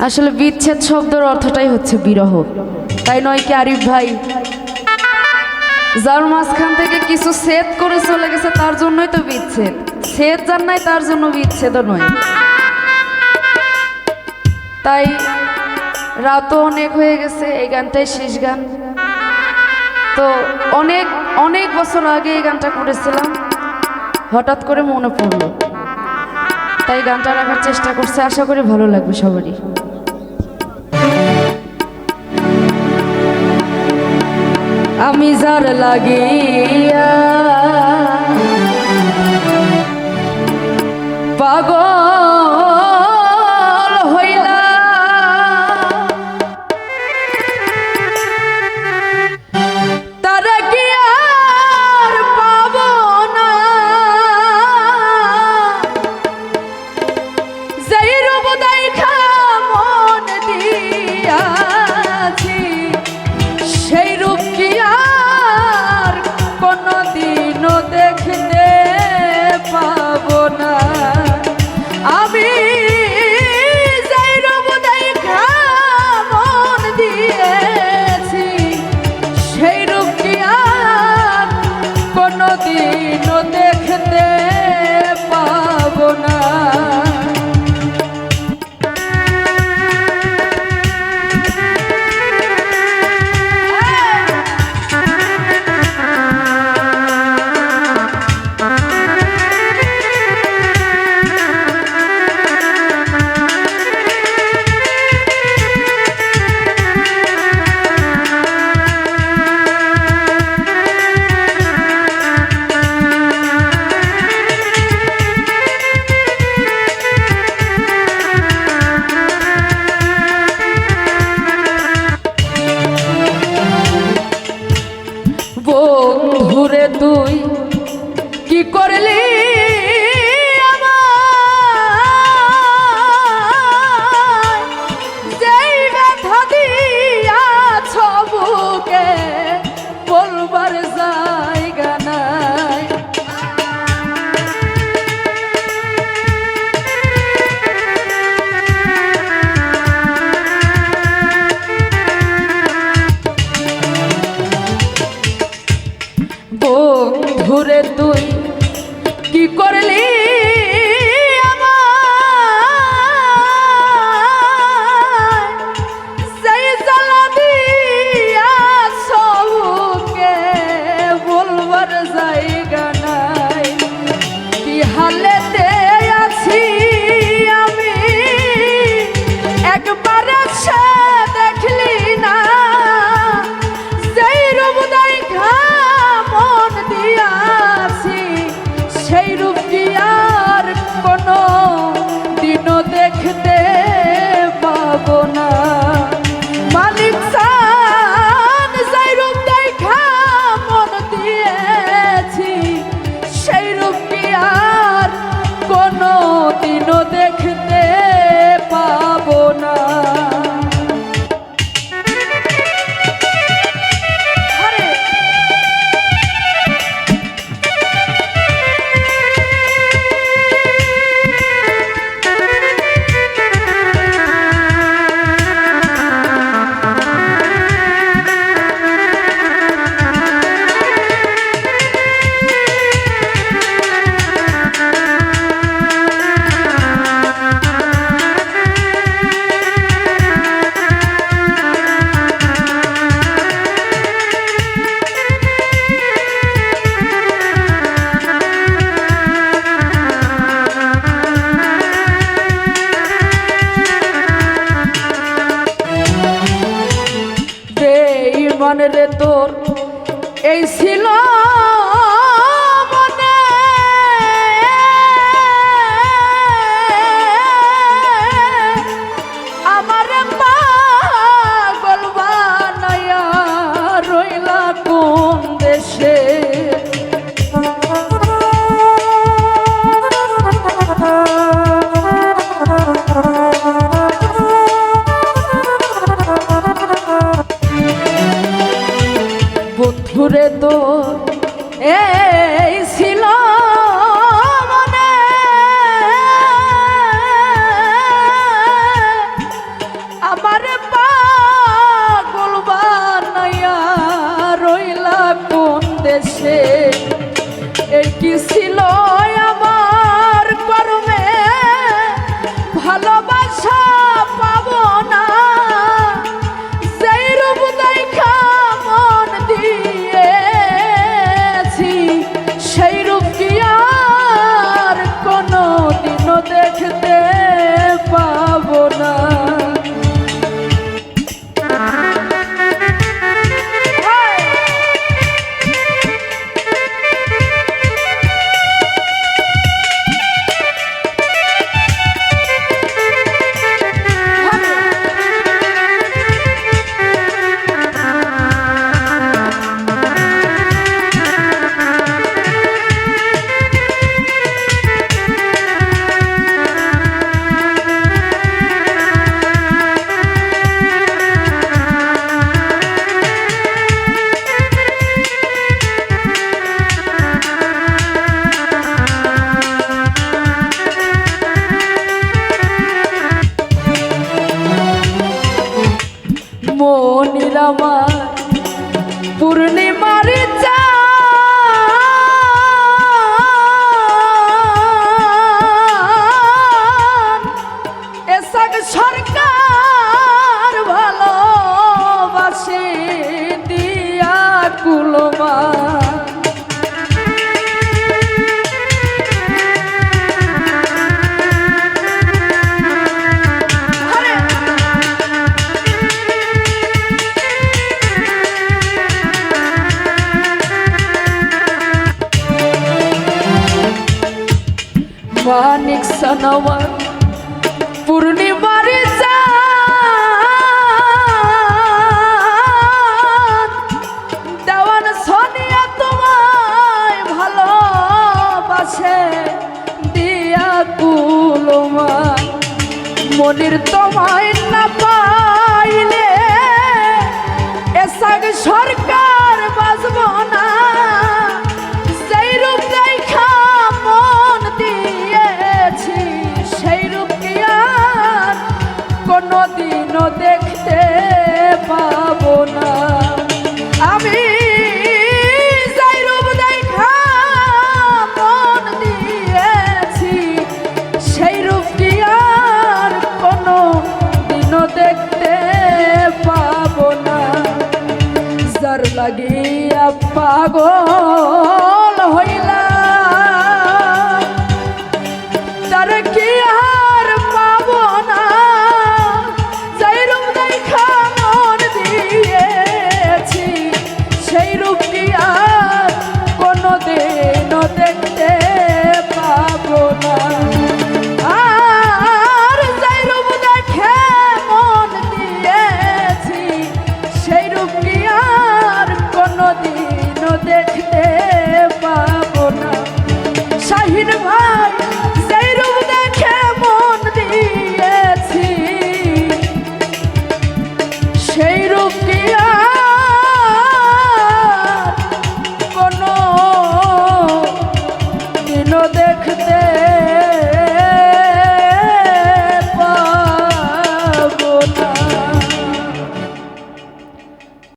আসলে বিচ্ছেদ শব্দের অর্থটাই হচ্ছে বিরহ, তাই নয় কি আরিফ ভাই? যার মাঝখান থেকে কিছু ছেদ করে চলে গেছে তার জন্যই তো বিচ্ছেদ, ছেদ যার নাই তার জন্য বিচ্ছেদও নয়। তাই রাতও অনেক হয়ে গেছে, এই গানটাই শেষ গান। তো অনেক অনেক বছর আগে এই গানটা করেছিলাম, হঠাৎ করে মনে পড়লো, তাই গানটা রাখার চেষ্টা করছে। আশা করি ভালো লাগবে সবারই। আমি যার লাগিয়া পাগল হইলা, তারা কি আর পাব না? যেই রূপ দেখা মন দিয়াছি, সেই রূপ কি আর কোনদিনও দেখতে পাবো না। আমি যেই রূপ দেখা মন দিয়েছি, সেই রূপ কি আর কোনদিনও দেখতে পাবো না। বন্ধুরে তুই কি করলি আমায়, যেই ব্যথা দিয়াছ বুকে বলবার জায়গা নাই। বন্ধুরে তুই কি করলি আমায়, সেই জ্বালা দিয়াছ বুকে বলবার জায়গা নাই। কি হালেতে আছি আমি একবার সে দেখলি না, সেই রূপ দেখা মন দিয়াছি, সেই রূপ কি আর কোনো দিনও দেখতে পাবো না। মালিক চান সেই রূপ দেখা মন দিয়েছি, সেই রূপ কি আর কোনো দিনও দেখতে পাবো না। মনে রে তোর এই ছিল মনে, আমার পাগল বানায়া রইলা কোন দেশে। বন্ধুরে তোর মানিক সানাওয়ার পূর্ণিমার চাঁদ দেওয়ান সোনিয়া তোমায় ভালোবাসে দিয়া কুলমা মনির তোমায় না পাইলে এসাগ সরকার বাজব না সেই রূপ দেখা মন দিয়েছি সেই রূপ কি আর কোনোদিনও দেখতে পাবো না আমি সেই রূপ দেখা মন দিয়েছি সেই রূপ কি আর কোনোদিনও দেখতে পাবো না যার লাগিয়া পাগল হইলা তার কি আর পাবো না যেই রূপ দেখা মন দিয়েছি সেই রূপ কি আর কোনোদিনও দেখতে পাবো না আর যেই রূপ দেখে মন দিয়েছি সেই রূপ কি আর কোনোদিনও দেখতে পাবো না শাহিন ভাই